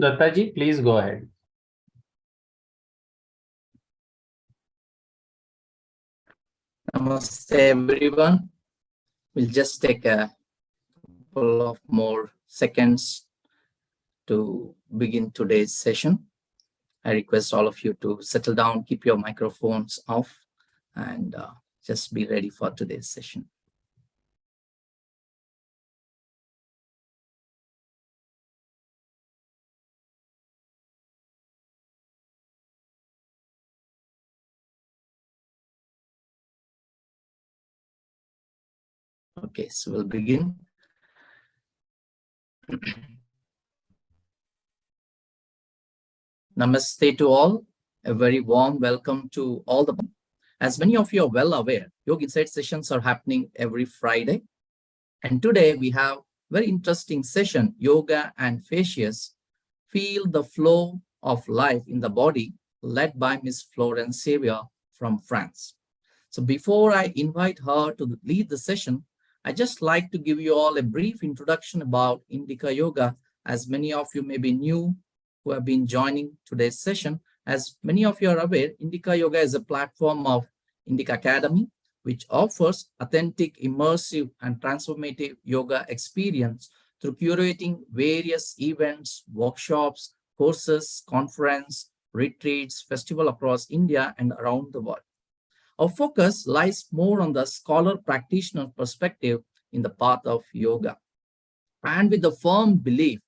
Dattaji, please go ahead. Namaste, everyone. We'll just take a couple of more seconds to begin today's session. I request all of you to settle down, keep your microphones off, and just be ready for today's session. Okay, so we'll begin. Namaste to all. A very warm welcome to all the. As many of you are well aware, Yoga Insight sessions are happening every Friday. And today we have very interesting session, Yoga and Fascias, Feel the Flow of Life in the Body, led by Miss Florence Xavier from France. So before I invite her to lead the session, I just like to give you all a brief introduction about Indica Yoga, as many of you may be new who have been joining today's session. As many of you are aware, Indica Yoga is a platform of Indica Academy, which offers authentic, immersive, and transformative yoga experience through curating various events, workshops, courses, conference, retreats, festivals across India and around the world. Our focus lies more on the scholar-practitioner perspective in the path of yoga, and with the firm belief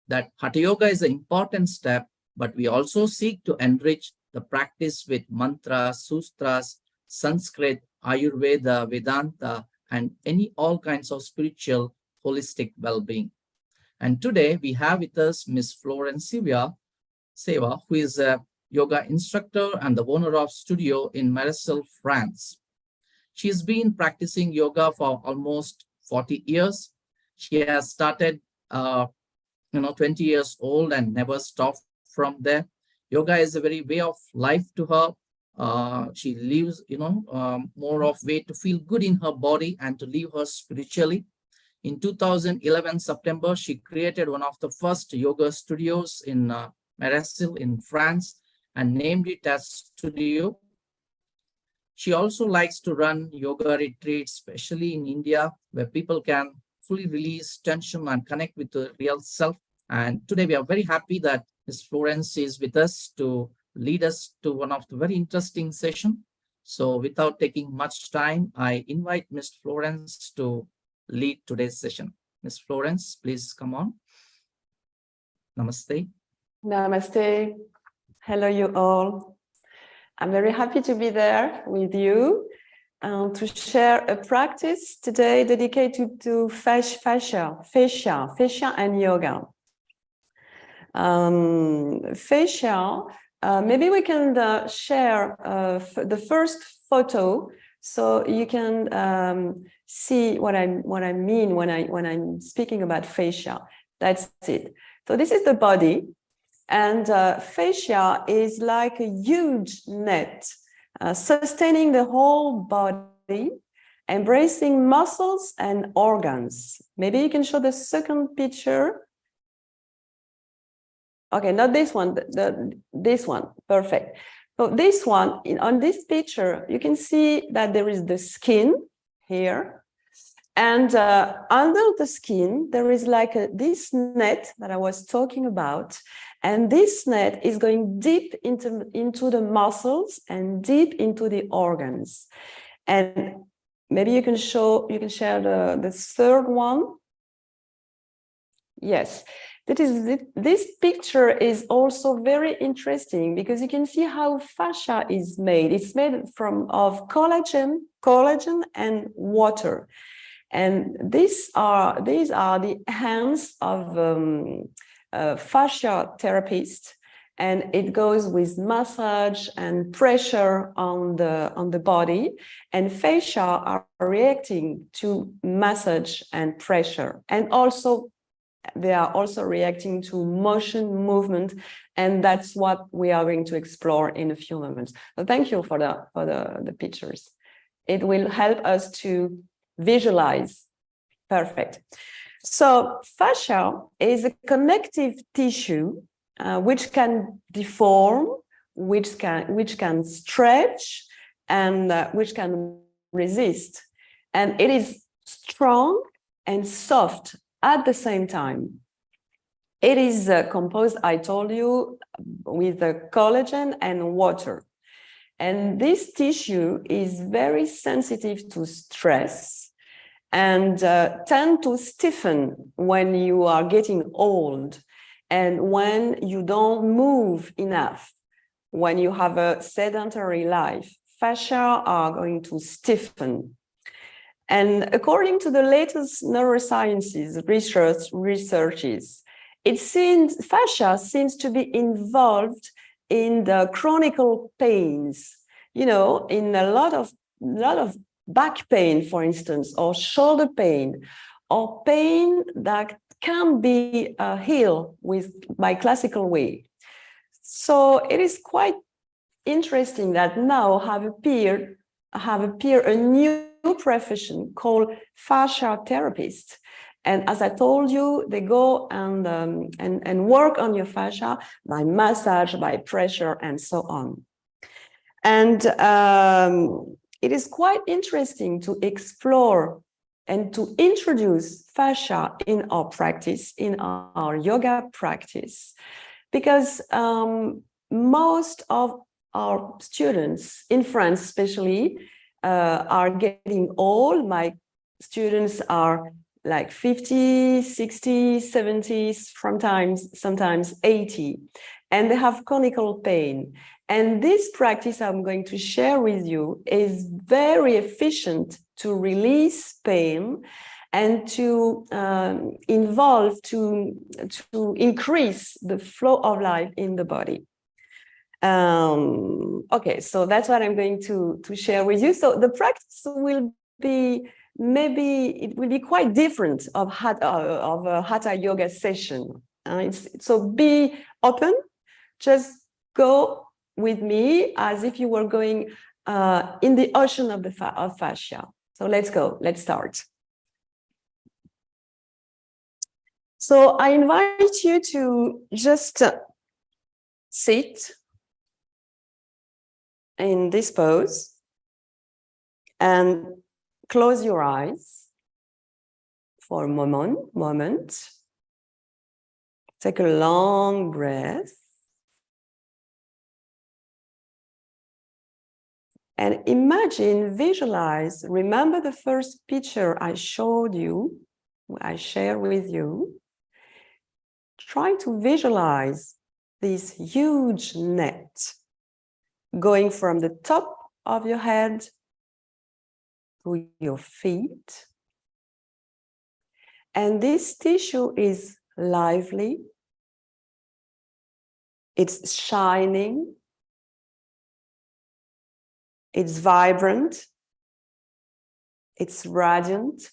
that Hatha Yoga is an important step, but we also seek to enrich the practice with mantras, sutras, Sanskrit, Ayurveda, Vedanta, and all kinds of spiritual, holistic well-being. And today we have with us Miss Florence Xavier, who is a yoga instructor and the owner of studio in Marseille, France. She's been practicing yoga for almost 40 years. She has started 20 years old and never stopped from there. Yoga is a very way of life to her. She lives, more of way to feel good in her body and to live her spiritually. In 2011 September, she created one of the first yoga studios in Marseille in France and named it as Studio. She also likes to run yoga retreats, especially in India, where people can fully release tension and connect with the real self. And today we are very happy that Ms. Florence is with us to lead us to one of the very interesting sessions. So without taking much time, I invite Ms. Florence to lead today's session. Ms. Florence, please come on. Namaste. Namaste. Hello, you all. I'm very happy to be there with you to share a practice today dedicated to fascia and yoga. Fascia, maybe we can share the first photo so you can see what I mean when I'm speaking about fascia. That's it. So this is the body. And fascia is like a huge net sustaining the whole body, embracing muscles and organs. Maybe you can show the second picture. Okay, not this one, this one, perfect. So this one, on this picture, you can see that there is the skin here. And under the skin, there is like this net that I was talking about. And this net is going deep into the muscles and deep into the organs. And maybe you can share the third one. Yes, this picture is also very interesting because you can see how fascia is made. It's made of collagen and water. And these are the hands of fascia therapist, and it goes with massage and pressure on the body, and fascia are reacting to massage and pressure, and also they are also reacting to motion, movement, and that's what we are going to explore in a few moments. So thank you for the pictures. It will help us to visualize. Perfect. So fascia is a connective tissue which can deform, which can stretch, and which can resist. And it is strong and soft at the same time. It is composed, I told you, with collagen and water. And this tissue is very sensitive to stress and tend to stiffen when you are getting old and when you don't move enough. When you have a sedentary life, fascia are going to stiffen. And according to the latest neurosciences researches, fascia seems to be involved in the chronic pains, in a lot of back pain, for instance, or shoulder pain, or pain that can be healed by classical way. So it is quite interesting that now have appeared a new profession called fascia therapists. And as I told you, they go and work on your fascia by massage, by pressure, and so on. And it is quite interesting to explore and to introduce fascia in our practice, in our yoga practice, because most of our students in France, especially, are getting old. My students are like 50, 60, 70s, sometimes 80, and they have chronic pain. And this practice I'm going to share with you is very efficient to release pain and to increase the flow of life in the body. Okay, so that's what I'm going to share with you. So the practice will be, maybe it will be quite different of a hatha yoga session. So be open, just go with me as if you were going in the ocean of fascia. So let's go, let's start. So I invite you to just sit in this pose and close your eyes for a moment. Take a long breath. And imagine, visualize, remember the first picture I showed you, I share with you. Try to visualize this huge net going from the top of your head to your feet. And this tissue is lively, it's shining, it's vibrant, it's radiant,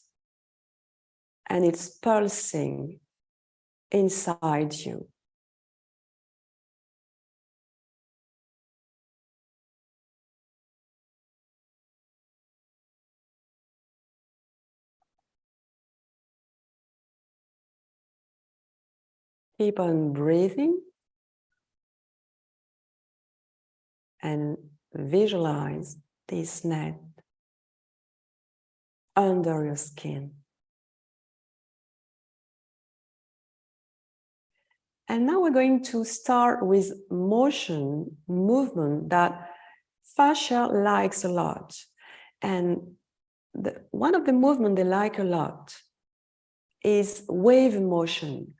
and it's pulsing inside you. Keep on breathing and visualize this net under your skin. And now we're going to start with movement that fascia likes a lot. And one of the movements they like a lot is wave motion.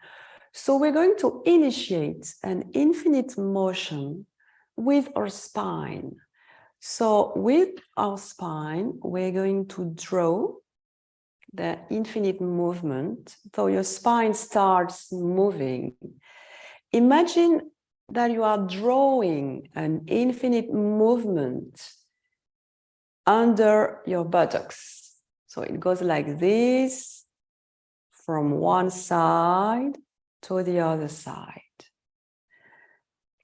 So we're going to initiate an infinite motion with our spine. So with our spine, we're going to draw the infinite movement. So your spine starts moving. Imagine that you are drawing an infinite movement under your buttocks. So it goes like this from one side to the other side.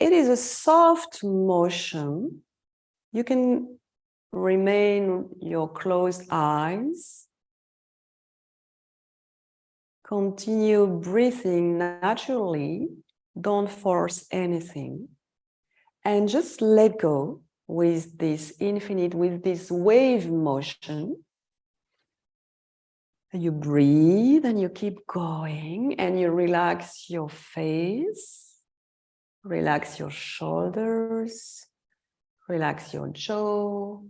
It is a soft motion. You can remain your closed eyes. Continue breathing naturally. Don't force anything. And just let go with this infinite, with this wave motion. You breathe and you keep going and you relax your face, relax your shoulders, relax your jaw,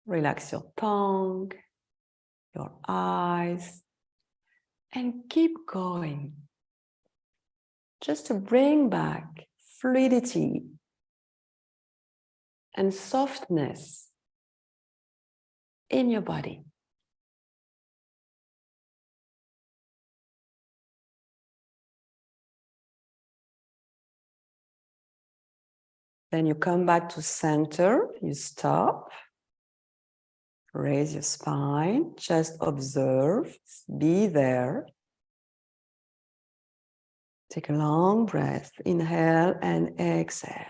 relax your tongue, your eyes, and keep going. Just to bring back fluidity and softness in your body. Then you come back to center, you stop, raise your spine, just observe, be there. Take a long breath, inhale and exhale.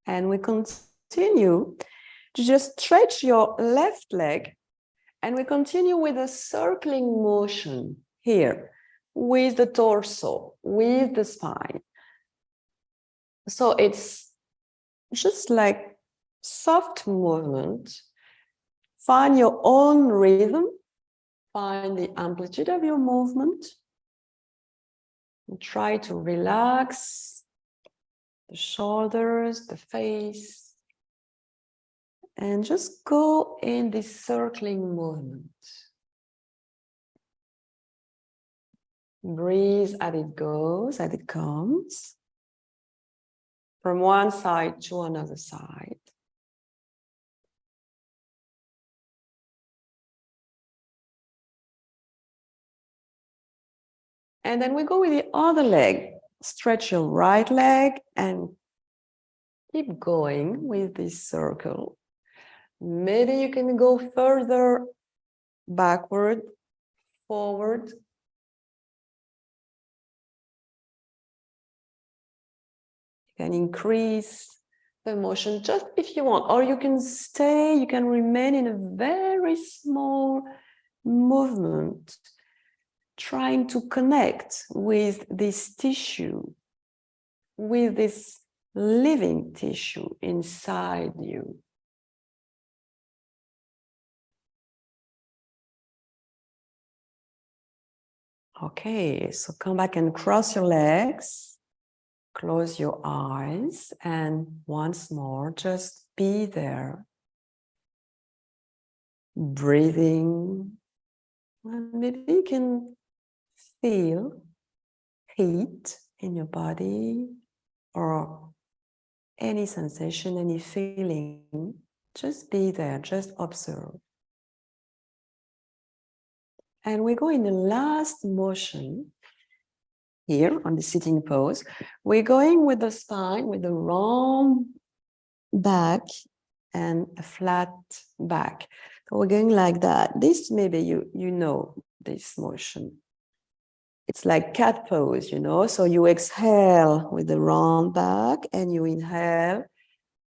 And we continue to just stretch your left leg, and we continue with a circling motion here with the torso, with the spine. So it's just like soft movement. Find your own rhythm, find the amplitude of your movement, and try to relax the shoulders, the face, and just go in this circling movement. Breathe as it goes, as it comes, from one side to another side. And then we go with the other leg. Stretch your right leg and keep going with this circle. Maybe you can go further backward, forward. You can increase the motion just if you want, or you can stay, you can remain in a very small movement, trying to connect with this tissue, with this living tissue inside you. Okay, so come back and cross your legs, close your eyes, and once more, just be there. Breathing, and maybe you can feel heat in your body or any sensation, any feeling. Just be there, just observe. And we go in the last motion here on the sitting pose. We're going with the spine, with the round back and a flat back. So we're going like that. This maybe you know this motion. It's like cat pose, you know. So you exhale with the round back and you inhale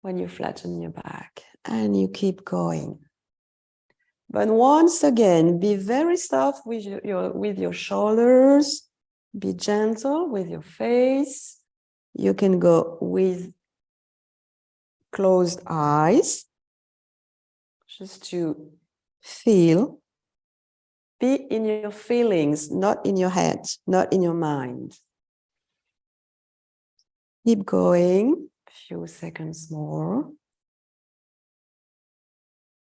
when you flatten your back, and you keep going. But once again, be very soft with your shoulders. Be gentle with your face. You can go with closed eyes, just to feel. Be in your feelings, not in your head, not in your mind. Keep going, a few seconds more.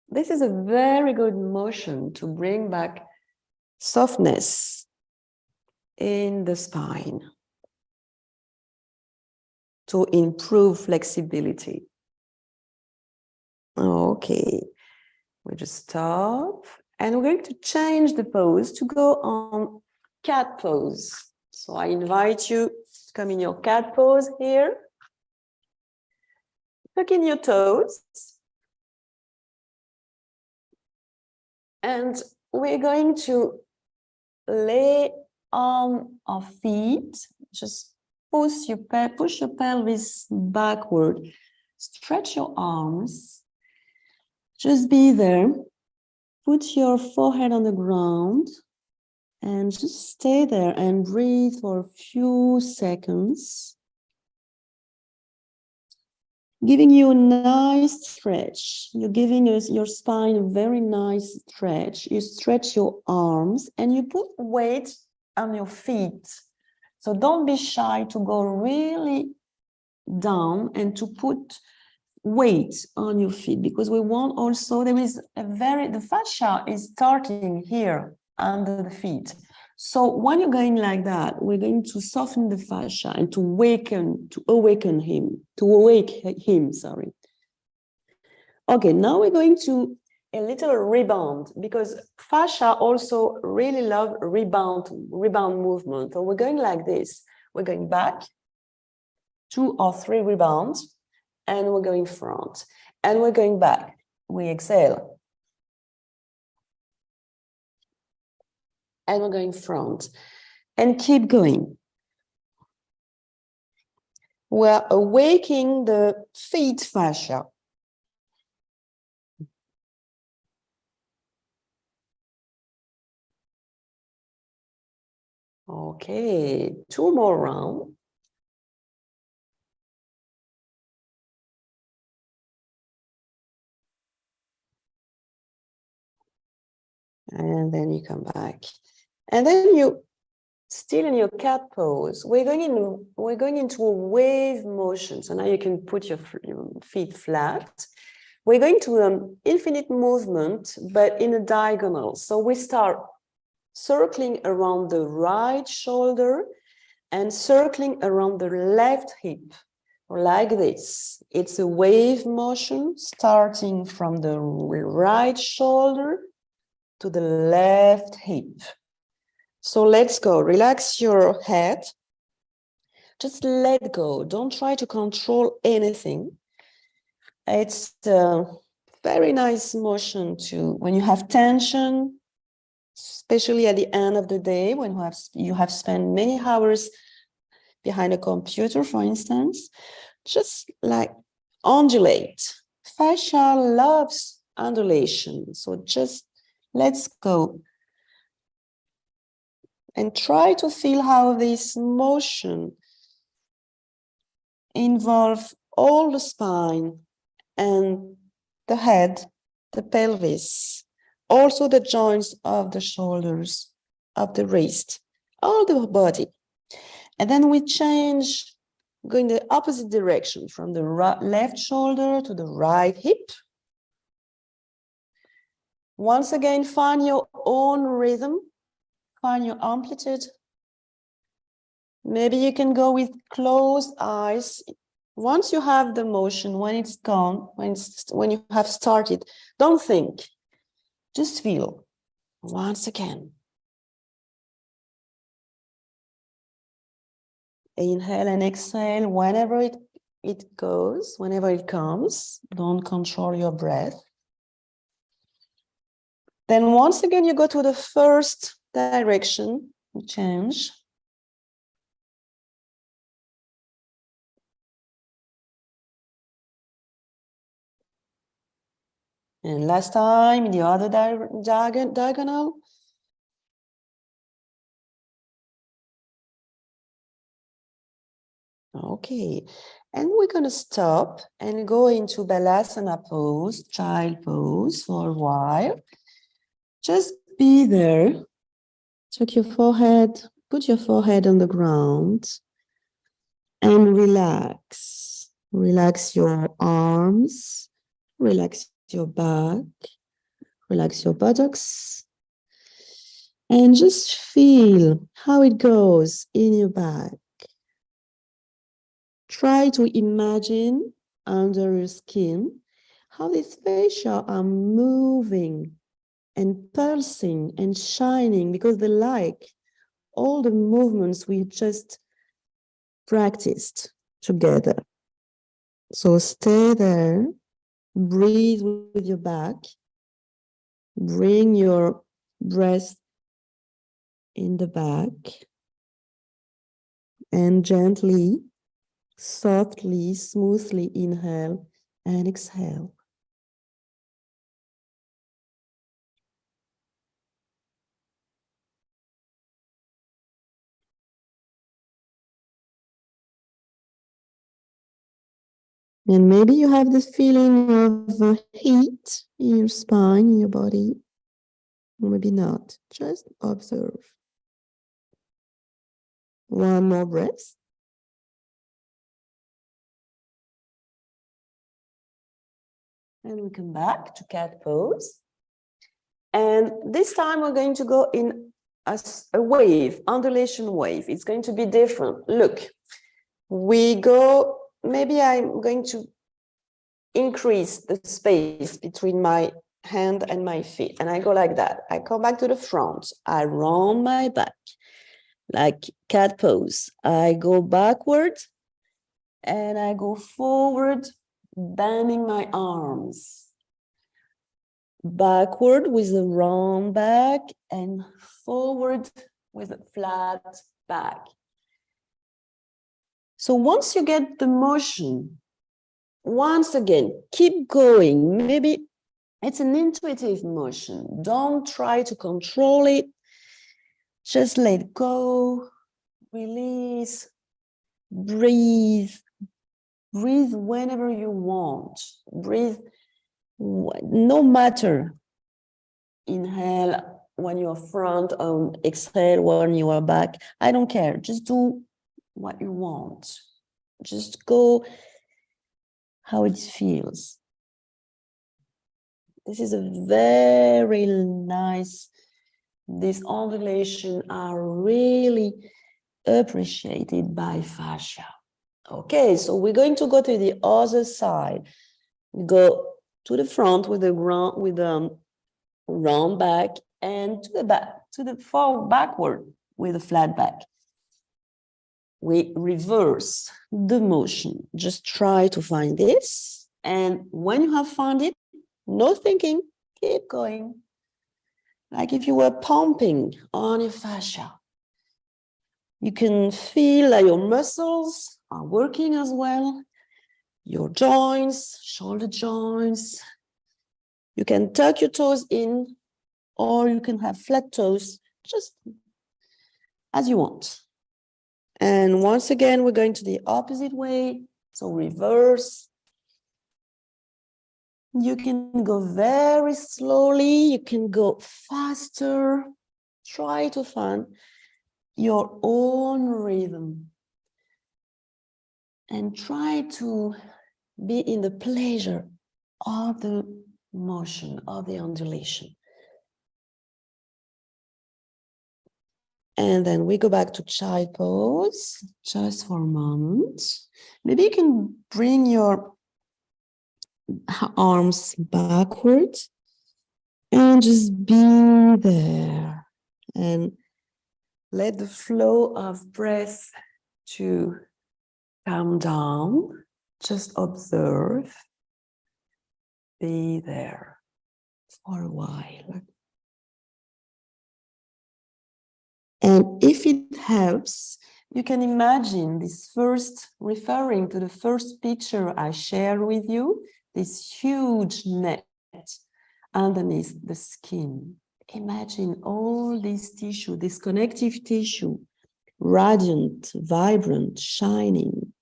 This is a very good motion to bring back softness in the spine, to improve flexibility. Okay, we just stop, and we're going to change the pose to go on cat pose. So I invite you to come in your cat pose here. Tuck in your toes. And we're going to lay on our feet. Just push your pelvis backward. Stretch your arms. Just be there. Put your forehead on the ground and just stay there and breathe for a few seconds, giving you a nice stretch. You're giving your spine a very nice stretch. You stretch your arms and you put weight on your feet. So don't be shy to go really down and to put weight on your feet, because we want also, the fascia is starting here under the feet. So when you're going like that, we're going to soften the fascia and to awake him, sorry. Okay, now we're going to a little rebound, because fascia also really love rebound movement. So we're going like this. We're going back, 2 or 3 rebounds, and we're going front, and we're going back. We exhale, and we're going front, and keep going. We're awakening the feet fascia. Okay, 2 more rounds. And then you come back. And then you, still in your cat pose, we're going into a wave motion. So now you can put your feet flat. We're going to infinite movement, but in a diagonal. So we start circling around the right shoulder and circling around the left hip, like this. It's a wave motion starting from the right shoulder to the left hip. So let's go. Relax your head. Just let go. Don't try to control anything. It's a very nice motion when you have tension, especially at the end of the day, when you have spent many hours behind a computer, for instance. Just like undulate. Fascia loves undulation. So just let's go. And try to feel how this motion involves all the spine and the head, the pelvis, also the joints of the shoulders, of the wrist, all the body. And then we change, going the opposite direction from the left shoulder to the right hip. Once again, find your own rhythm, find your amplitude. Maybe you can go with closed eyes. Once you have the motion, when it's gone, when you have started, don't think, just feel. Once again. Inhale and exhale whenever it goes, whenever it comes. Don't control your breath. Then once again, you go to the first direction, change. And last time, the other diagonal. Okay, and we're going to stop and go into Balasana pose, child pose for a while. Just be there. Put your forehead on the ground and relax. Relax your arms, relax your back, relax your buttocks, and just feel how it goes in your back. Try to imagine under your skin how these fascia are moving and pulsing and shining, because they like all the movements we just practiced together. So stay there, breathe with your back, bring your breath in the back, and gently, softly, smoothly inhale and exhale. And maybe you have this feeling of heat in your spine, in your body. Or maybe not. Just observe. One more breath. And we come back to cat pose. And this time we're going to go in a wave, undulation wave. It's going to be different. Look, we go, maybe I'm going to increase the space between my hand and my feet. And I go like that. I come back to the front. I round my back like cat pose. I go backward and I go forward, bending my arms. Backward with a round back and forward with a flat back. So once you get the motion, once again, keep going. Maybe it's an intuitive motion. Don't try to control it. Just let go, release, breathe. Breathe whenever you want. Breathe no matter. Inhale when you're front, exhale when you are back. I don't care. Just do what you want. Just go how it feels. This is a very nice, these undulations are really appreciated by fascia. Okay, so we're going to go to the other side. We go to the front with the ground, with round back, and to the back, to the far backward with a flat back. We reverse the motion. Just try to find this. And when you have found it, no thinking, keep going. Like if you were pumping on your fascia. You can feel that your muscles are working as well. Your joints, shoulder joints. You can tuck your toes in, or you can have flat toes, just as you want. And once again, we're going to the opposite way. So reverse. You can go very slowly. You can go faster. Try to find your own rhythm. And try to be in the pleasure of the motion, of the undulation. And then we go back to child pose, just for a moment. Maybe you can bring your arms backwards and just be there. And let the flow of breath to calm down. Just observe. Be there for a while. And if it helps, you can imagine this first, referring to the first picture I shared with you, this huge net underneath the skin. Imagine all this tissue, this connective tissue, radiant, vibrant, shining,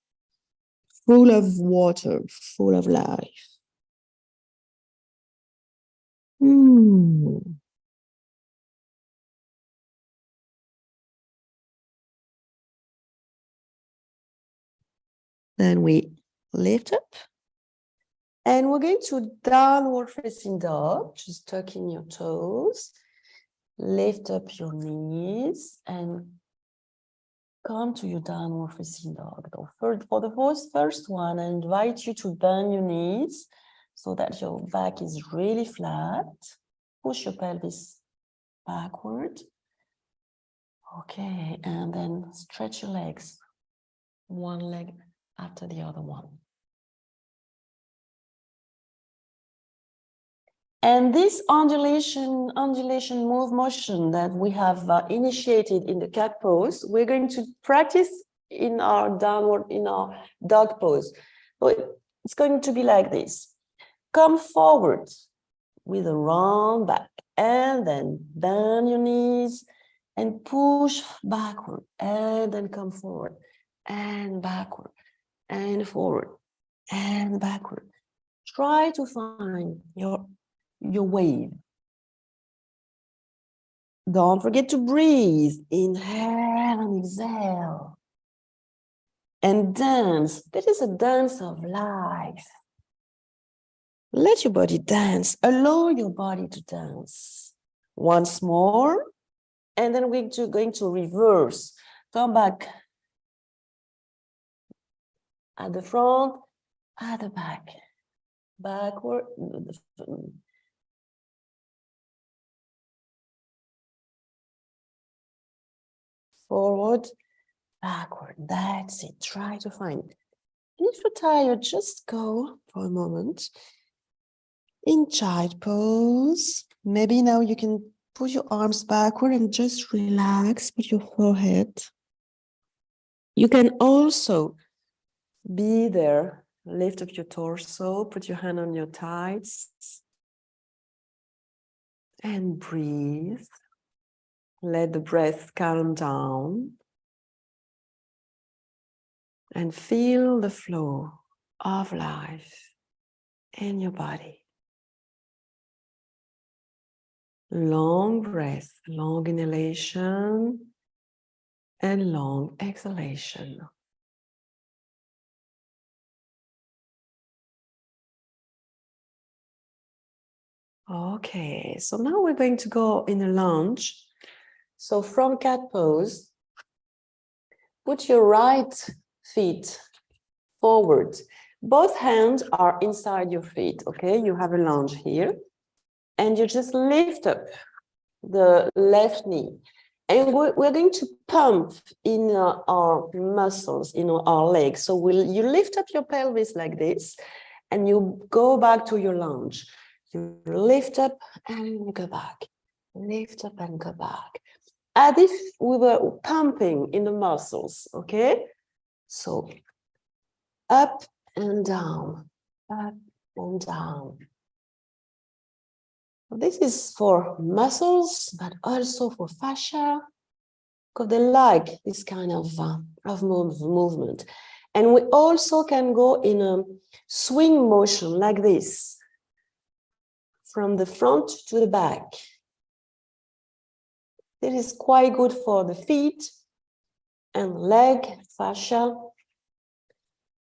full of water, full of life. Then we lift up. And we're going to downward facing dog, just tucking your toes. Lift up your knees and come to your downward facing dog. For the first one, I invite you to bend your knees so that your back is really flat. Push your pelvis backward. Okay, and then stretch your legs, one leg after the other one. And this undulation motion that we have initiated in the cat pose, we're going to practice in our dog pose. So it's going to be like this. Come forward with a round back and then bend your knees and push backward and then come forward and backward and forward and backward. Try to find your wave. Don't forget to breathe. Inhale and exhale. And dance. This is a dance of life. Let your body dance. Allow your body to dance. Once more. And then we're going to reverse. Come back at the front, at the back. Backward. Forward, backward. That's it. Try to find it. And if you're tired, just go for a moment in child pose. Maybe now you can put your arms backward and just relax with your forehead. You can also be there. Lift up your torso, put your hand on your thighs, and breathe. Let the breath calm down. And feel the flow of life in your body. Long breath, long inhalation, and long exhalation. Okay, so now we're going to go in a lunge. So from cat pose, put your right feet forward. Both hands are inside your feet, okay? You have a lunge here. And you just lift up the left knee. And we're going to pump in our muscles, our legs. So you lift up your pelvis like this, and you go back to your lunge. You lift up and go back. Lift up and go back. As if we were pumping in the muscles, okay? So up and down, up and down. This is for muscles, but also for fascia, because they like this kind of movement. And we also can go in a swing motion like this, from the front to the back. This is quite good for the feet and leg fascia.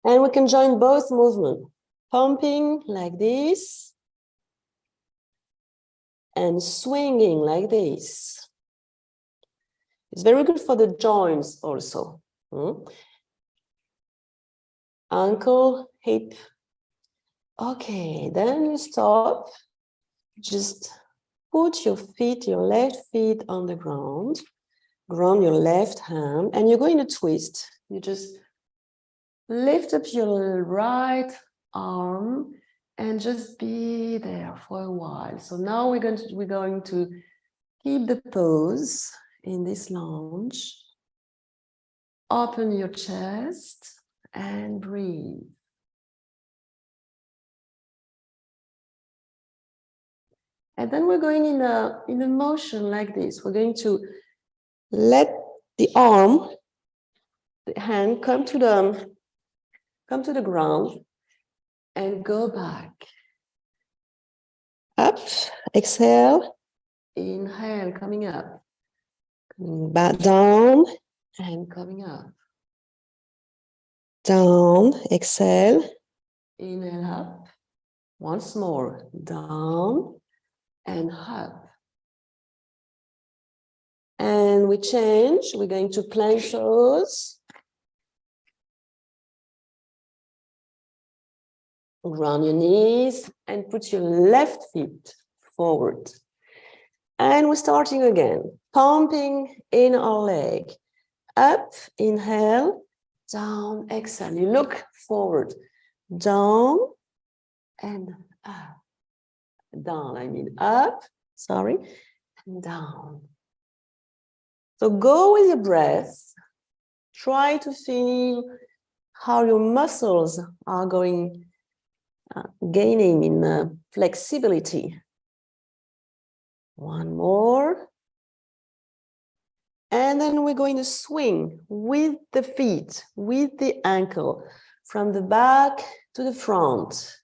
And we can join both movements, pumping like this, and swinging like this. It's very good for the joints also. Ankle, hip. Okay, then you stop. Just put your feet, your left feet on the ground. Ground your left hand, and you're going to twist. You just lift up your right arm and just be there for a while. So now we're going to keep the pose in this lunge. Open your chest and breathe. And then we're going in a motion like this. We're going to let the arm, the hand come to the ground and go back. Up, exhale, inhale, coming up. Coming back down and coming up. Down, exhale, inhale up. Once more, down and up. And we change, we're going to plank pose. Ground your knees and put your left feet forward. And we're starting again, pumping in our leg. Up, inhale, down, exhale. You look forward, down and up. Down, I mean up, sorry, and down. So go with your breath. Try to feel how your muscles are gaining in flexibility. One more. And then we're going to swing with the feet, with the ankle, from the back to the front.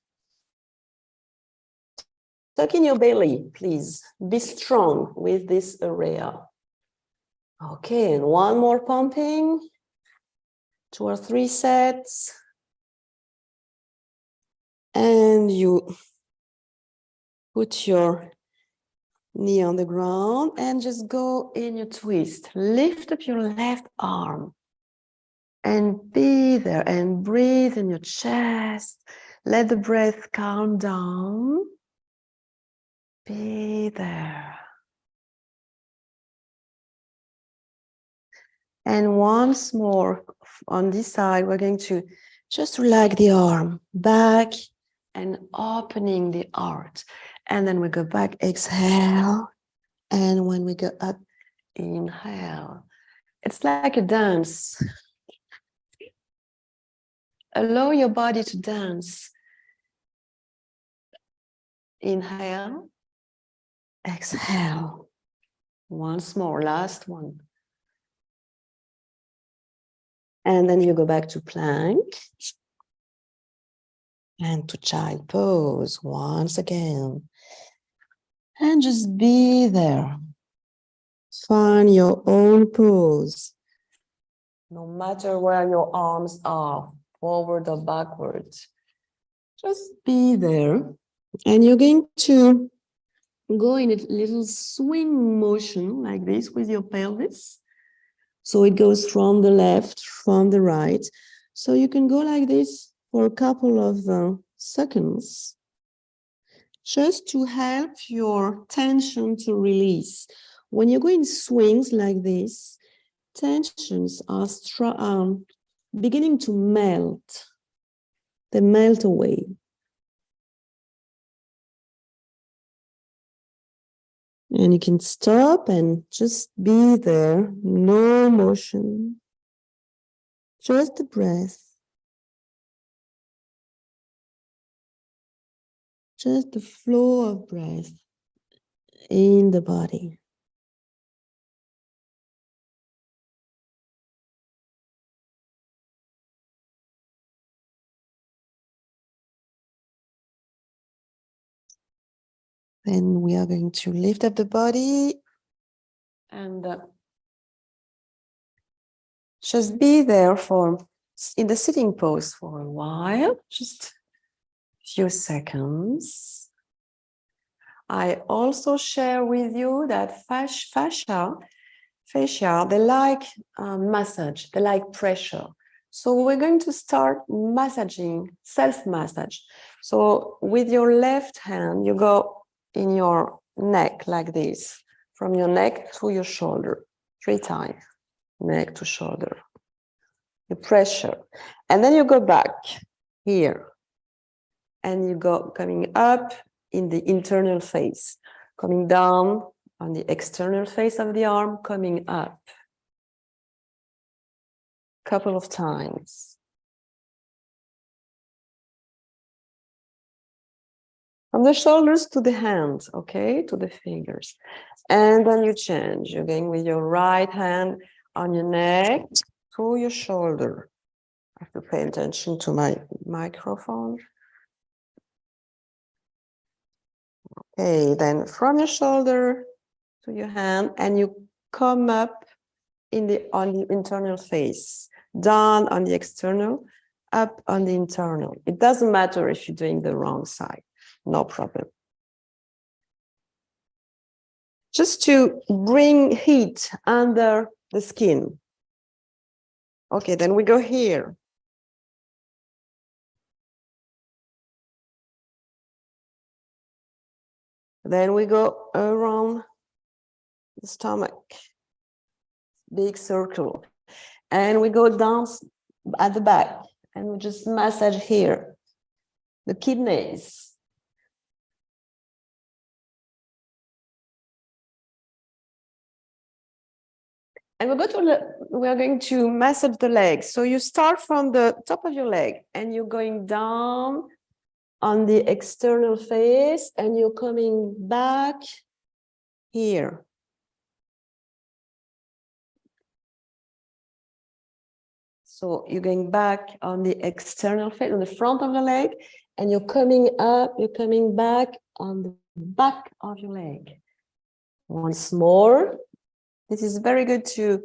Tuck in your belly, please. Be strong with this area. Okay, and one more pumping. 2 or 3 sets. And you put your knee on the ground and just go in your twist. Lift up your left arm and be there and breathe in your chest. Let the breath calm down. Be there. And once more on this side, we're going to just relax the arm back and opening the heart. And then we go back, exhale. And when we go up, inhale. It's like a dance. Allow your body to dance. Inhale, exhale. Once more, last one. And then you go back to plank and to child pose once again. And just be there. Find your own pose. No matter where your arms are, forward or backwards. Just be there. And you're going to go in a little swing motion like this with your pelvis. So it goes from the left, from the right. So you can go like this for a couple of seconds, just to help your tension to release. When you go in swings like this, tensions are beginning to melt. They melt away. And you can stop and just be there, no motion, just the breath, just the flow of breath in the body. Then we are going to lift up the body and just be there in the sitting pose for a while, just a few seconds. I also share with you that fascia, they like massage, they like pressure. So we're going to start massaging, self-massage. So with your left hand, you go in your neck like this, from your neck to your shoulder, 3 times, neck to shoulder. The pressure. And then you go back here. And you go coming up in the internal face, coming down on the external face of the arm, coming up. Couple of times. From the shoulders to the hands, okay, to the fingers. And then you change. You're going with your right hand on your neck to your shoulder. I have to pay attention to my microphone. Okay, then from your shoulder to your hand, and you come up on the internal face, down on the external, up on the internal. It doesn't matter if you're doing the wrong side, no problem. Just to bring heat under the skin. Okay, then we go here. Then we go around the stomach, big circle. And we go down at the back and we just massage here, the kidneys. And we are going to massage the legs. So you start from the top of your leg and you're going down on the external face and you're coming back here. So you're going back on the external face, on the front of the leg, and you're coming up, you're coming back on the back of your leg. Once more. This is very good to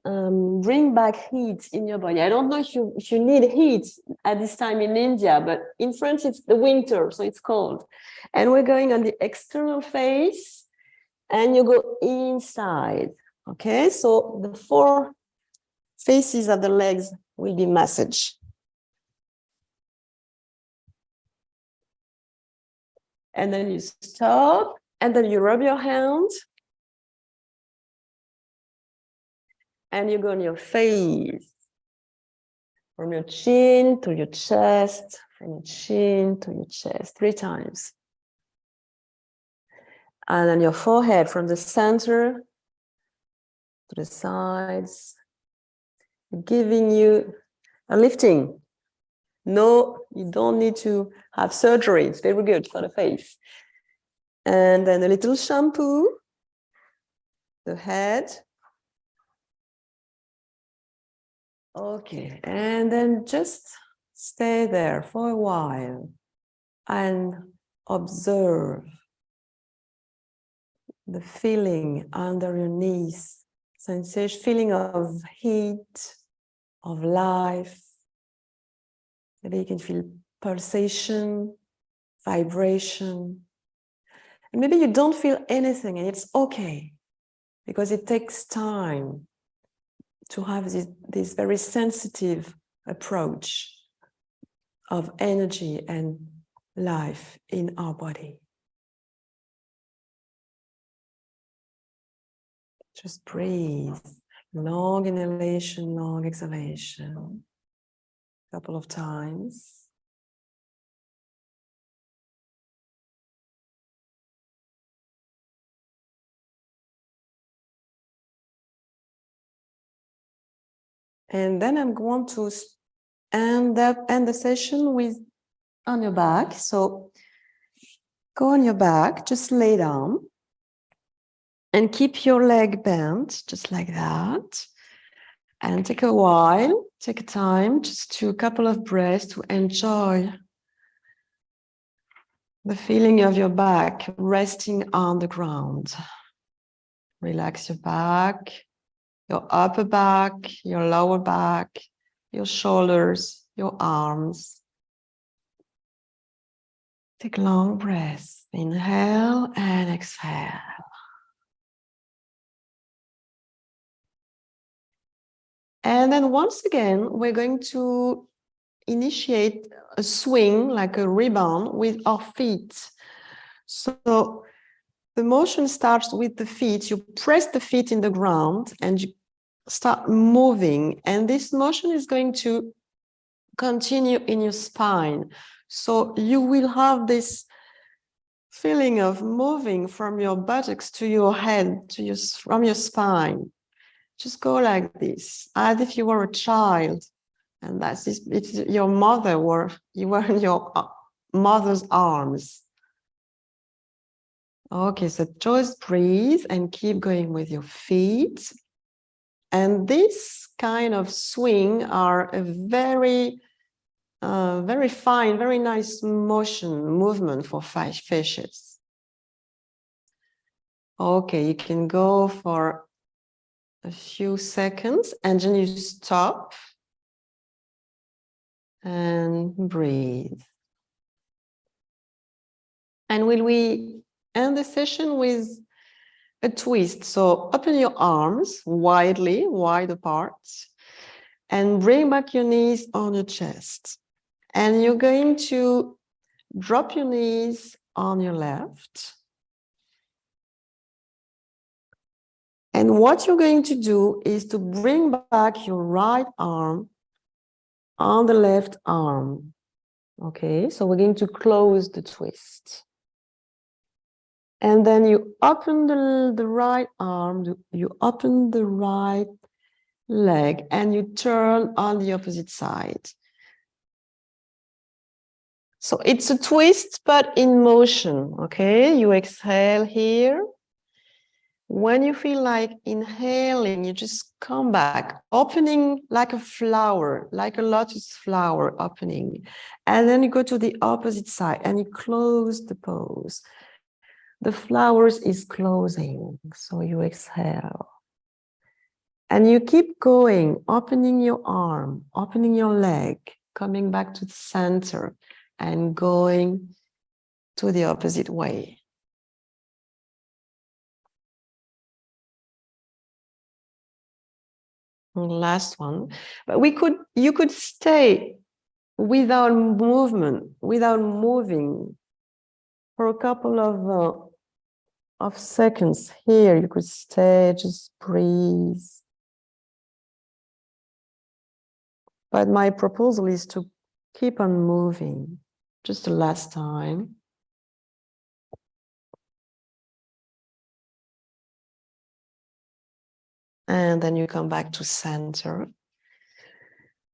bring back heat in your body. I don't know if you need heat at this time in India, but in France it's the winter, so it's cold. And we're going on the external face, and you go inside. Okay, so the 4 faces of the legs will be massaged. And then you stop, and then you rub your hand. And you go on your face, from your chin to your chest, from your chin to your chest, 3 times. And then your forehead, from the center to the sides, giving you a lifting. No, you don't need to have surgery. It's very good for the face. And then a little shampoo, the head. Okay, and then just stay there for a while and observe the feeling under your knees, sensation, feeling of heat, of life. Maybe you can feel pulsation, vibration. And maybe you don't feel anything, and it's okay, because it takes time to have this very sensitive approach of energy and life in our body. Just breathe. Long inhalation, long exhalation. A couple of times. And then I'm going to end the session with on your back. So go on your back, just lay down and keep your leg bent, just like that. And take a while, take a time, just to a couple of breaths to enjoy the feeling of your back resting on the ground. Relax your back, your upper back, your lower back, your shoulders, your arms. Take long breaths. Inhale and exhale. And then once again, we're going to initiate a swing like a rebound with our feet. So the motion starts with the feet. You press the feet in the ground and you start moving. And this motion is going to continue in your spine. So you will have this feeling of moving from your buttocks to your head, from your spine. Just go like this, as if you were a child, and it's your mother, or you were in your mother's arms. Okay, so just breathe and keep going with your feet. And this kind of swing are a very fine, very nice movement for fascias. Okay, you can go for a few seconds and then you stop and breathe. And will we end the session with a twist? So open your arms wide apart, and bring back your knees on your chest. And you're going to drop your knees on your left. And what you're going to do is to bring back your right arm on the left arm. Okay, so we're going to close the twist. And then you open the right arm, you open the right leg, and you turn on the opposite side. So it's a twist, but in motion, okay? You exhale here. When you feel like inhaling, you just come back, opening like a flower, like a lotus flower opening. And then you go to the opposite side and you close the pose. The flowers is closing, so you exhale. And you keep going, opening your arm, opening your leg, coming back to the center and going to the opposite way. Last one, but you could stay without movement, without moving for a couple of seconds here. You could stay, just breathe. But my proposal is to keep on moving. Just the last time. And then you come back to center.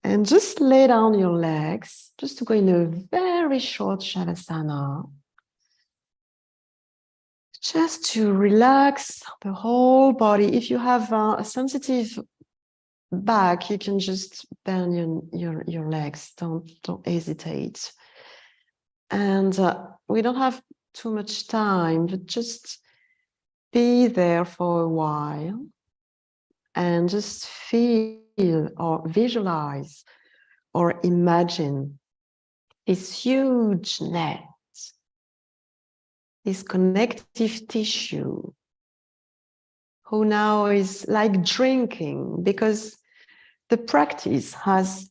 And just lay down your legs, just to go in a very short Shavasana. Just to relax the whole body. If you have a sensitive back, you can just bend your legs. Don't hesitate. And we don't have too much time, but just be there for a while and just feel or visualize or imagine this huge net, this connective tissue, who now is like drinking because the practice has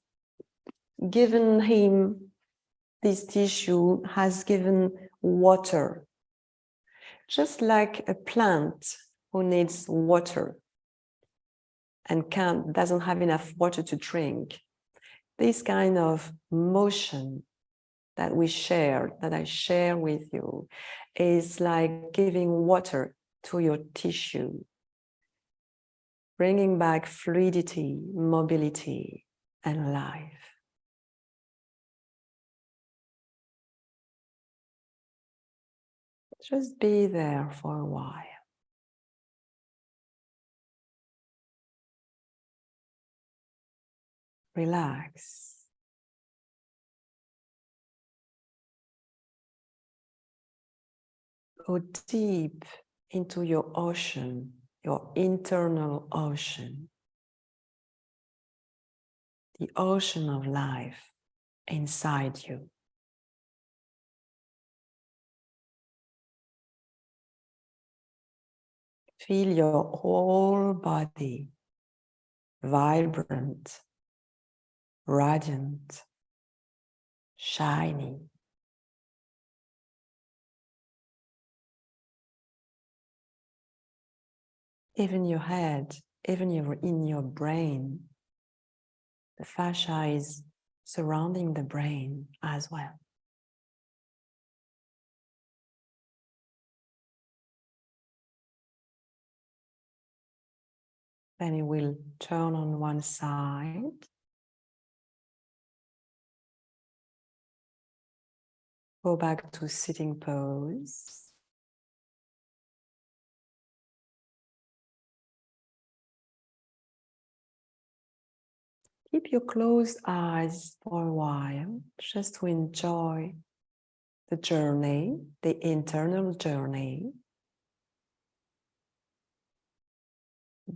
given him, this tissue has given water, just like a plant who needs water and doesn't have enough water to drink. This kind of motion that we share, that I share with you, is like giving water to your tissue, bringing back fluidity, mobility, and life. Just be there for a while. Relax. Go deep into your ocean, your internal ocean, the ocean of life inside you. Feel your whole body vibrant, radiant, shining. Even your head, even in your brain, the fascia is surrounding the brain as well. Then you will turn on one side. Go back to sitting pose. Keep your closed eyes for a while, just to enjoy the journey, the internal journey.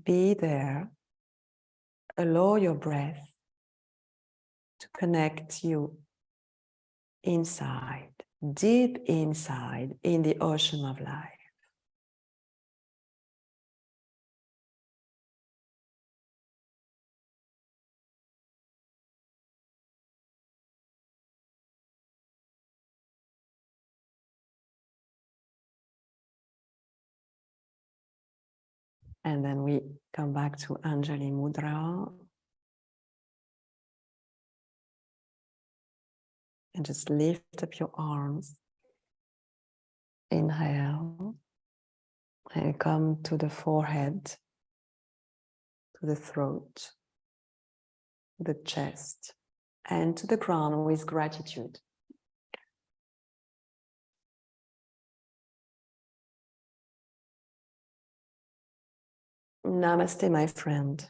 Be there. Allow your breath to connect you inside, deep inside, in the ocean of life. And then we come back to Anjali Mudra. And just lift up your arms. Inhale. And come to the forehead, to the throat, the chest, and to the ground with gratitude. Namaste, my friend.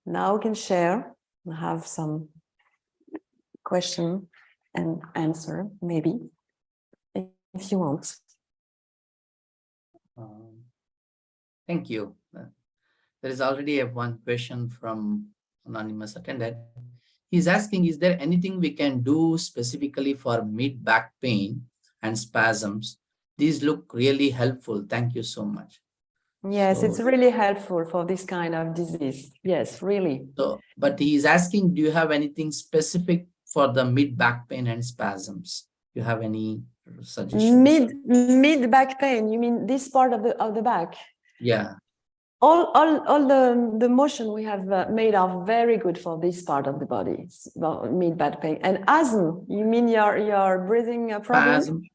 Now we can share and have some question and answer, maybe, if you want. Thank you. There is already one question from anonymous attendant. He's asking, is there anything we can do specifically for mid-back pain and spasms? These look really helpful. Thank you so much. Yes, it's really helpful for this kind of disease. Yes, really. So, but he's asking, do you have anything specific for the mid-back pain and spasms? Do you have any suggestions? Mid-back pain, you mean this part of the back? Yeah. All the motion we have made are very good for this part of the body, mid-back pain. And asthma, you mean your breathing problem?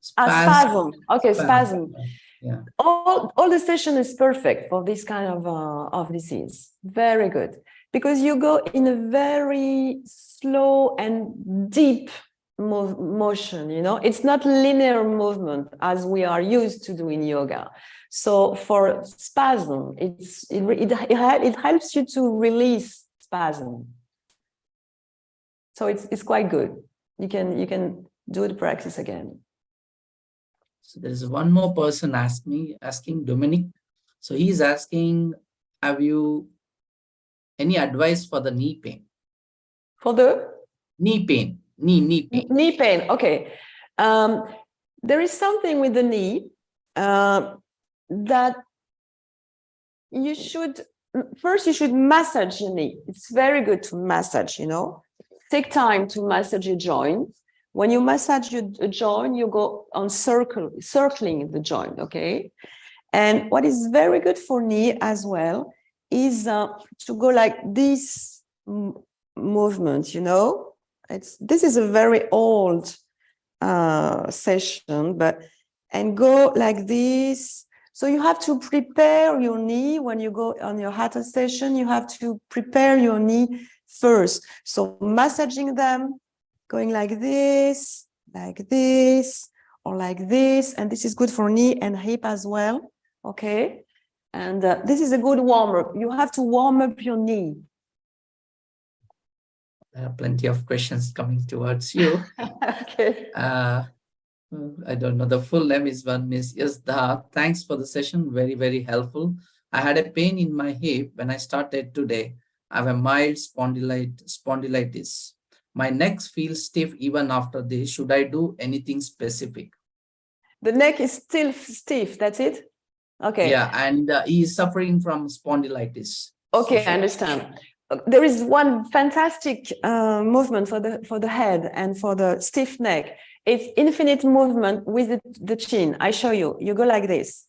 Spasm. Okay, spasm. Yeah. All the session is perfect for this kind of disease. Very good. Because you go in a very slow and deep motion, you know, it's not linear movement as we are used to do in yoga. So for spasm, it helps you to release spasm. So it's quite good. You can do the practice again. So there is one more person asking Dominic. So he's asking, have you any advice for the knee pain? For the knee pain, knee pain. Knee pain. Okay. There is something with the knee that you should massage your knee. It's very good to massage, you know. Take time to massage your joint. When you massage your joint, you go on circling the joint, okay? And what is very good for knee as well is to go like this movement, you know. This is a very old session, and go like this. So you have to prepare your knee when you go on your hatha session. You have to prepare your knee first. So massaging them, going like this, or like this, and this is good for knee and hip as well. Okay, and this is a good warm-up. You have to warm up your knee. There are plenty of questions coming towards you. Okay. I don't know. The full name is Miss Yasda. Thanks for the session. Very, very helpful. I had a pain in my hip when I started today. I have a mild spondylitis. My neck feels stiff even after this. Should I do anything specific? The neck is still stiff. That's it? Okay. Yeah, and he is suffering from spondylitis. Okay, I understand. There is one fantastic movement for the head and for the stiff neck. It's infinite movement with the chin. I show you. You go like this.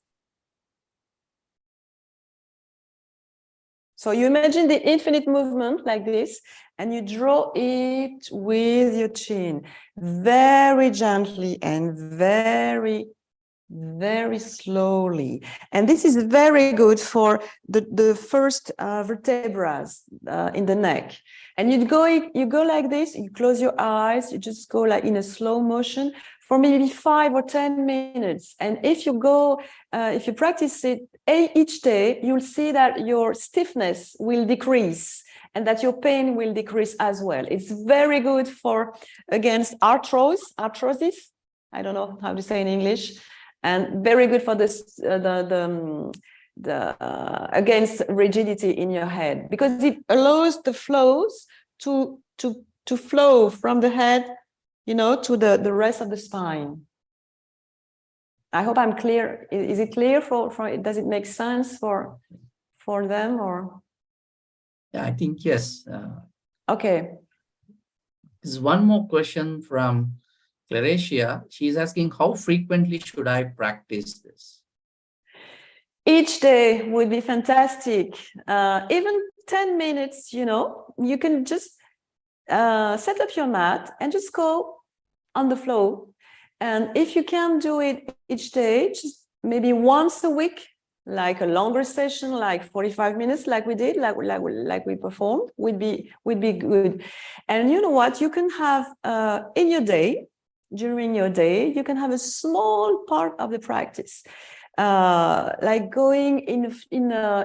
So you imagine the infinite movement like this, and you draw it with your chin very gently and very, very slowly. And this is very good for the first vertebrae in the neck. And you go like this, you close your eyes, you just go like in a slow motion for maybe 5 or 10 minutes. And if you practice it each day, you'll see that your stiffness will decrease and that your pain will decrease as well. It's very good against arthrosis. I don't know how to say in English. And very good for against rigidity in your head, because it allows the flows to flow from the head, you know, to the rest of the spine. I hope I'm clear. Is it clear does it make sense for them, or? Yeah, I think yes. Okay. There's one more question from Clarecia. She's asking, how frequently should I practice this? Each day would be fantastic. Even 10 minutes, you know, you can just set up your mat and just go on the flow. And if you can do it each day, just maybe once a week, like a longer session, like 45 minutes, like we did, like we performed, would be good. And you know what? You can have during your day, you can have a small part of the practice. like going in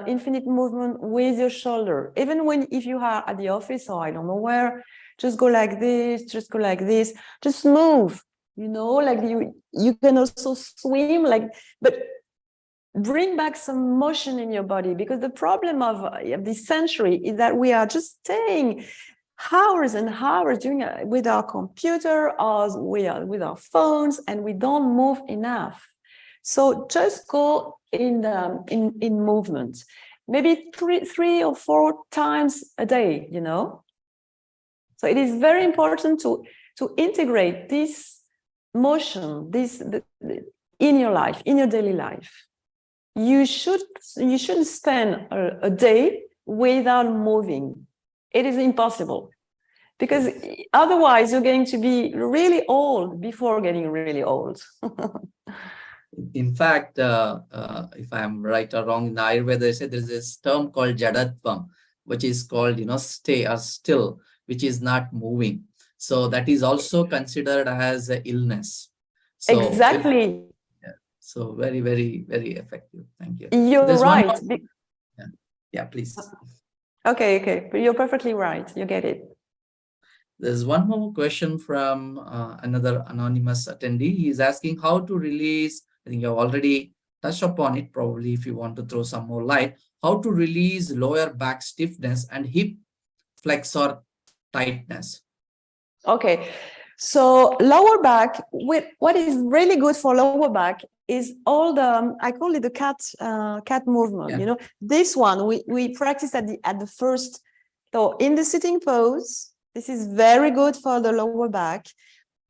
infinite movement with your shoulder. Even if you are at the office or I don't know where, just go like this, just go like this, just move, you know, like you can also swim, like, but bring back some motion in your body, because the problem of this century is that we are just staying hours and hours doing it with our computer or with our phones, and we don't move enough. So just go in movement, maybe three or four times a day, you know. So it is very important to integrate this motion, in your life, in your daily life. You shouldn't spend a day without moving. It is impossible, because otherwise you're going to be really old before getting really old. In fact, if I'm right or wrong, in Ayurveda, they say there's this term called jadatvam, which is called, stay or still, which is not moving. So that is also considered as an illness. So exactly. So very, very, very effective. Thank you. You're so there's right. One more, yeah, please. Okay. You're perfectly right. You get it. There's one more question from another anonymous attendee. He's asking how to release, I think you've already touched upon it, probably if you want to throw some more light, how to release lower back stiffness and hip flexor tightness. Okay, so lower back, what is really good for lower back is all the, I call it the cat movement. Yeah. You know, this one we practice at the first. So in the sitting pose, this is very good for the lower back.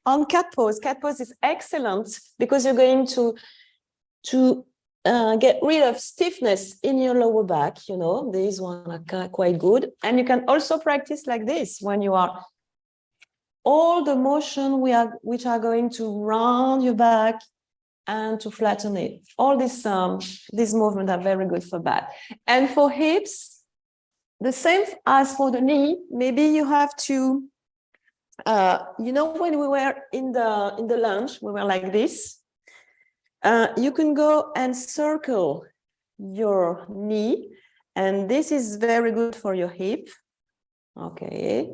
On cat pose is excellent because you're going to get rid of stiffness in your lower back. You know, these ones are quite good, and you can also practice like this when you are. All the motion which are going to round your back and to flatten it. All these movements are very good for that. And for hips, the same as for the knee. Maybe you have to, you know, when we were in the lunge, we were like this. You can go and circle your knee, and this is very good for your hip. Okay.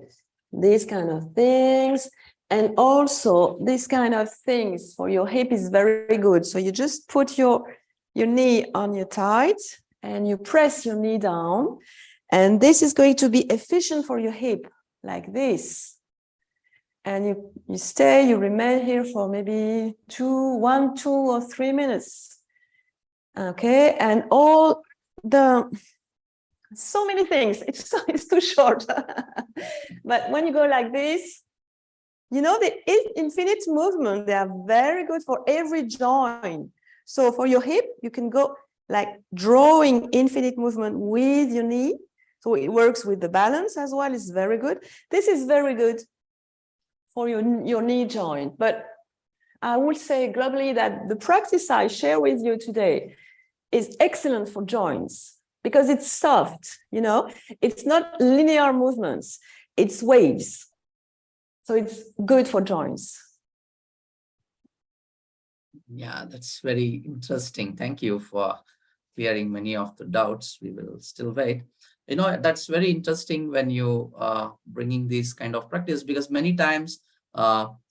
These kind of things, and also this kind of things for your hip is very good. So you just put your knee on your thigh and you press your knee down, and this is going to be efficient for your hip, like this. And you remain here for maybe 2 or 3 minutes. Okay, and all so many things. It's too short. But when you go like this, you know, the infinite movement, they are very good for every joint. So for your hip, you can go like drawing infinite movement with your knee. So it works with the balance as well. It's very good. This is very good for your knee joint. But I would say globally that the practice I share with you today is excellent for joints, because it's soft, you know, it's not linear movements, it's waves. So it's good for joints. Yeah, that's very interesting. Thank you for clearing many of the doubts. We will still wait. You know, that's very interesting when you bringing this kind of practice, because many times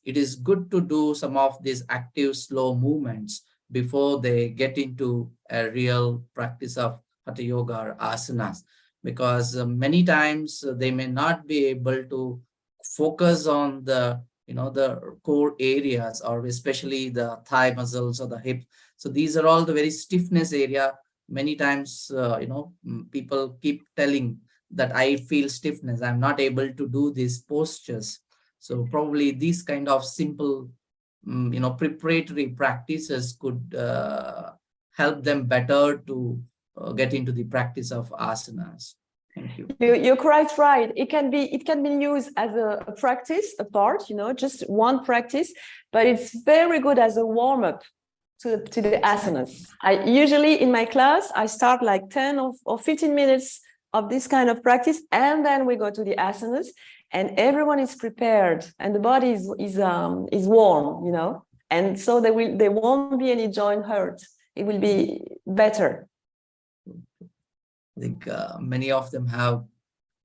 it is good to do some of these active, slow movements before they get into a real practice of Hatha Yoga or asanas, because many times they may not be able to focus on the the core areas, or especially the thigh muscles or the hip. So these are all the very stiffness area. Many times people keep telling that I feel stiffness, I'm not able to do these postures. So probably these kind of simple preparatory practices could help them better to get into the practice of asanas. Thank you. You're quite right. It can be used as a practice, a part, you know, just one practice, but it's very good as a warm-up to the asanas. I usually in my class, I start like 10 or 15 minutes of this kind of practice, and then we go to the asanas, and everyone is prepared and the body is warm, you know, and so there won't be any joint hurt it will be better. I think many of them have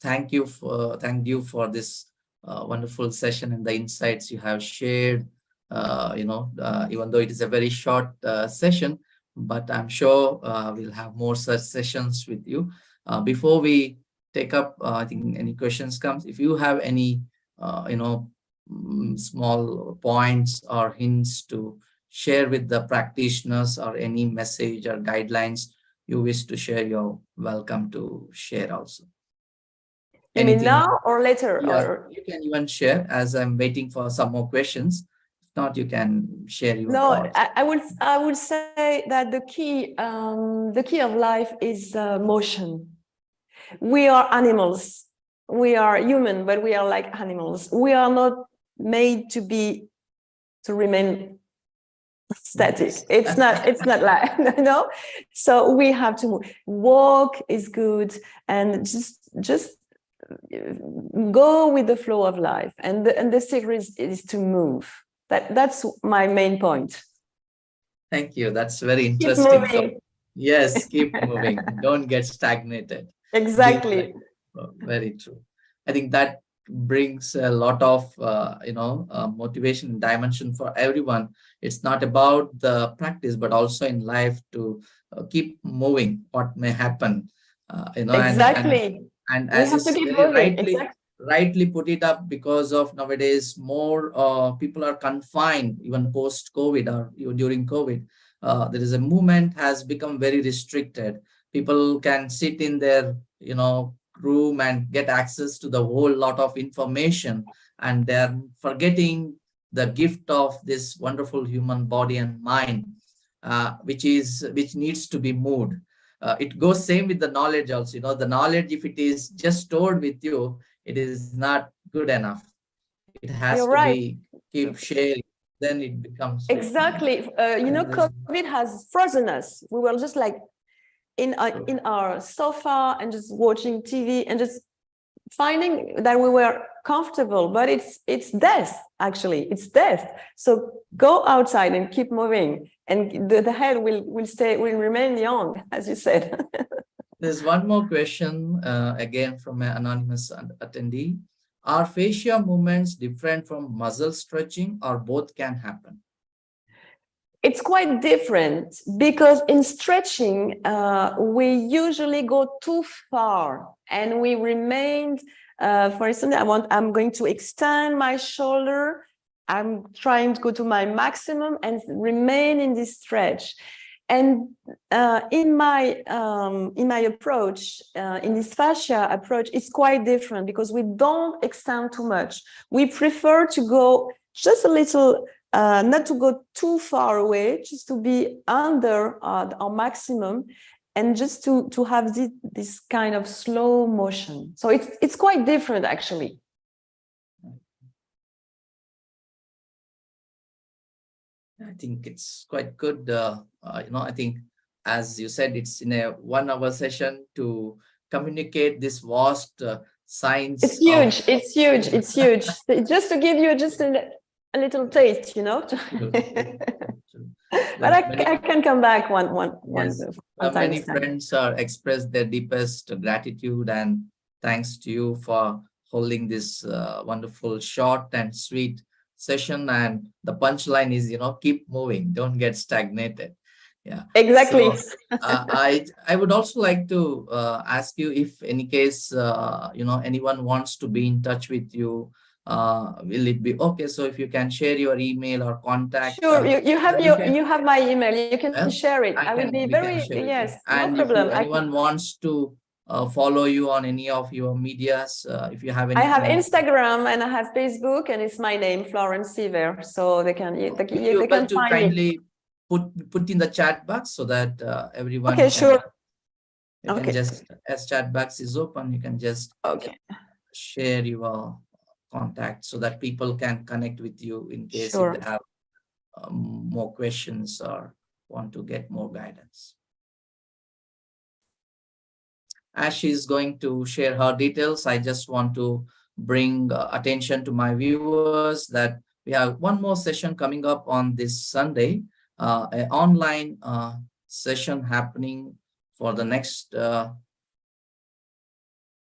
thanked you for this wonderful session and the insights you have shared. Even though it is a very short session, but I'm sure we'll have more such sessions with you. Before we take up, I think any questions comes. If you have any, small points or hints to share with the practitioners or any message or guidelines you wish to share, you're welcome to share also. You mean now or later? Yeah, or you can even share as I'm waiting for some more questions. If not, you can share your no, thoughts. I would say that the key of life is motion. We are animals. We are human, but we are like animals. We are not made to remain static. It's not like so we have to move. Walk is good, and just go with the flow of life, and the secret is to move. That's my main point. Thank you. That's very Keep interesting. moving. Yes, keep moving. Don't get stagnated. Exactly. Very true. I think that brings a lot of motivation and dimension for everyone. It's not about the practice, but also in life to keep moving. What may happen, Exactly. and We as have to is keep very moving. Exactly. rightly put it up, because of nowadays more people are confined even post COVID or during COVID. There is a movement has become very restricted. People can sit in their room and get access to the whole lot of information, and they're forgetting the gift of this wonderful human body and mind, which needs to be moved. It goes same with the knowledge also. The knowledge, if it is just stored with you, it is not good enough. It has You're to right. be keep sharing, then it becomes Exactly. COVID has frozen us. We were just like in our sofa and just watching TV and just finding that we were comfortable, but it's death. Actually, it's death. So go outside and keep moving, and the head will remain young, as you said. There's one more question, again from an anonymous attendee. Are fascia movements different from muscle stretching, or both can happen? It's quite different because in stretching, we usually go too far and we remain, for instance, I'm going to extend my shoulder. I'm trying to go to my maximum and remain in this stretch. And in my approach, in this fascia approach, it's quite different because we don't extend too much. We prefer to go just a little, not to go too far away, just to be under our maximum, and just to have this kind of slow motion. So it's quite different, actually. I think it's quite good. I think, as you said, it's in a 1 hour session to communicate this vast science. It's huge. It's huge. It's huge. Just to give you just a little taste, True. But I can come back one Yes. time. Many friends are expressed their deepest gratitude and thanks to you for holding this wonderful, short and sweet session. And the punchline is, keep moving, don't get stagnated. Yeah. Exactly. So, I would also like to ask you, if any case anyone wants to be in touch with you, will it be okay? So if you can share your email or contact. Sure, you have my email. You can share it. I will be very, yes, no problem. If anyone wants to follow you on any of your medias, if you have any. I have Instagram and I have Facebook, and it's my name, Florence Seaver. So they can find kindly put in the chat box so that everyone. Okay, sure. You can just, as chat box is open, you can just share your contact so that people can connect with you in case if they have more questions or want to get more guidance. As she's going to share her details, I just want to bring attention to my viewers that we have one more session coming up on this Sunday, an online session happening for the next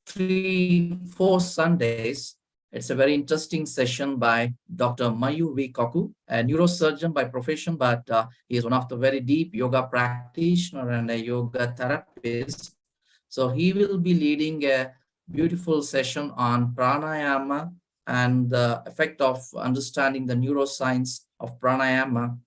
3-4 Sundays. It's a very interesting session by Dr. Mayu V. Kaku, a neurosurgeon by profession, but he is one of the very deep yoga practitioner and a yoga therapist. So he will be leading a beautiful session on pranayama and the effect of understanding the neuroscience of pranayama,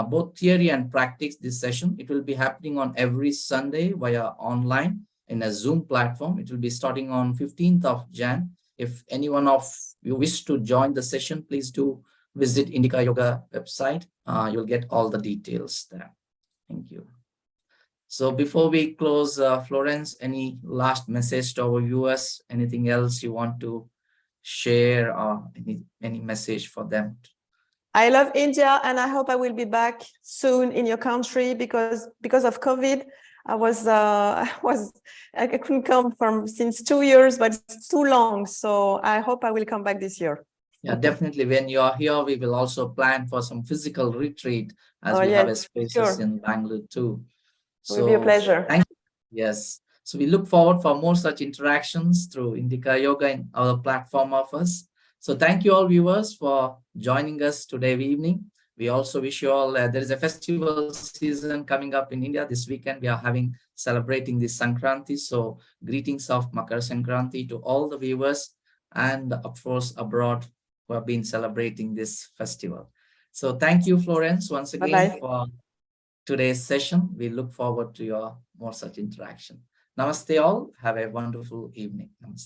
both theory and practice. This session, it will be happening on every Sunday via online in a Zoom platform. It will be starting on 15th of Jan. If anyone of you wish to join the session, please do visit Indica Yoga website. You'll get all the details there. Thank you. So before we close, Florence, any last message to our viewers? Anything else you want to share, or any message for them? I love India, and I hope I will be back soon in your country, because of COVID, I couldn't come from since 2 years, but it's too long. So I hope I will come back this year. Yeah, definitely. When you are here, we will also plan for some physical retreat, as we have a yes, spaces sure. in Bangalore too. It will be a pleasure. Thank you. Yes. So we look forward for more such interactions through Indica Yoga in our platform offers. So thank you all viewers for joining us today evening. We also wish you all, there is a festival season coming up in India this weekend. We are celebrating this Sankranti. So greetings of Makar Sankranti to all the viewers, and of course abroad who have been celebrating this festival. So thank you, Florence, once again. Bye-bye. For today's session. We look forward to your more such interaction. Namaste all. Have a wonderful evening. Namaste.